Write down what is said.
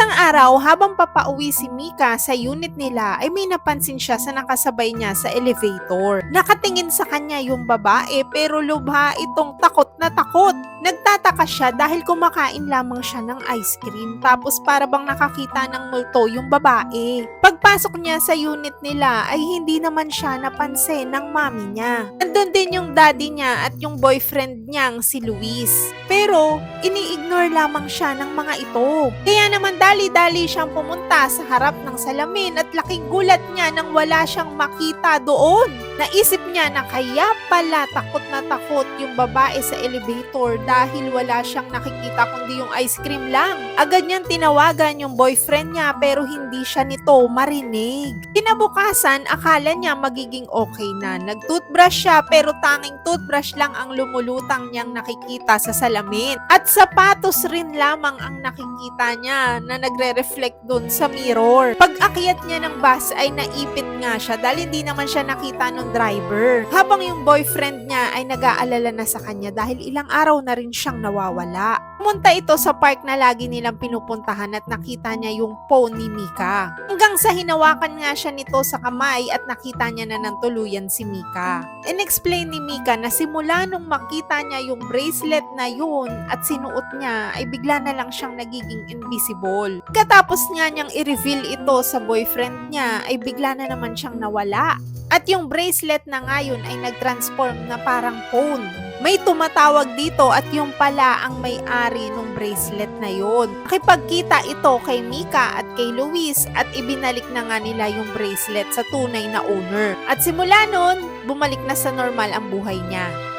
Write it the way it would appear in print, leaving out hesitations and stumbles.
Isang araw, habang papauwi si Mika sa unit nila ay may napansin siya sa nakasabay niya sa elevator. Nakatingin sa kanya yung babae pero lubha itong takot na takot. Nagtataka siya dahil kumakain lamang siya ng ice cream tapos para bang nakakita ng multo yung babae. Pagpasok niya sa unit nila ay hindi naman siya napansin ng mami niya. Nandun din yung daddy niya at yung boyfriend niyang si Luis. Pero ini-ignore lamang siya ng mga ito. Kaya naman dali-dali siyang pumunta sa harap ng salamin at laking gulat niya nang wala siyang makita doon. Naisip niya na kaya pala takot na takot yung babae sa elevator dahil wala siyang nakikita kundi yung ice cream lang. Agad niyang tinawagan yung boyfriend niya pero hindi siya nito marinig. Kinabukasan, akala niya magiging okay na. Nag-toothbrush siya pero tanging toothbrush lang ang lumulutang niyang nakikita sa salamin. At sapatos rin lamang ang nakikita niya na nagre-reflect dun sa mirror. Pag-akyat niya ng bus ay naipit nga siya dahil hindi naman siya nakita ng driver. Habang yung boyfriend niya ay nag-aalala na sa kanya dahil ilang araw na rin siyang nawawala. Pumunta ito sa park na lagi nilang pinupuntahan at nakita niya yung phone ni Mika. Hanggang sa hinawakan nga siya nito sa kamay at nakita niya na ng tuluyan si Mika. In-explain ni Mika na simula nung makita niya yung bracelet na yun at sinuot niya ay bigla na lang siyang nagiging invisible. Katapos nga niyang i-reveal ito sa boyfriend niya ay bigla na naman siyang nawala. At yung bracelet na ngayon ay nag-transform na parang phone. May tumatawag dito at yung pala ang may-ari ng bracelet na yon. Nakipagkita ito kay Mika at kay Luis at ibinalik na nga nila yung bracelet sa tunay na owner. At simula nun, bumalik na sa normal ang buhay niya.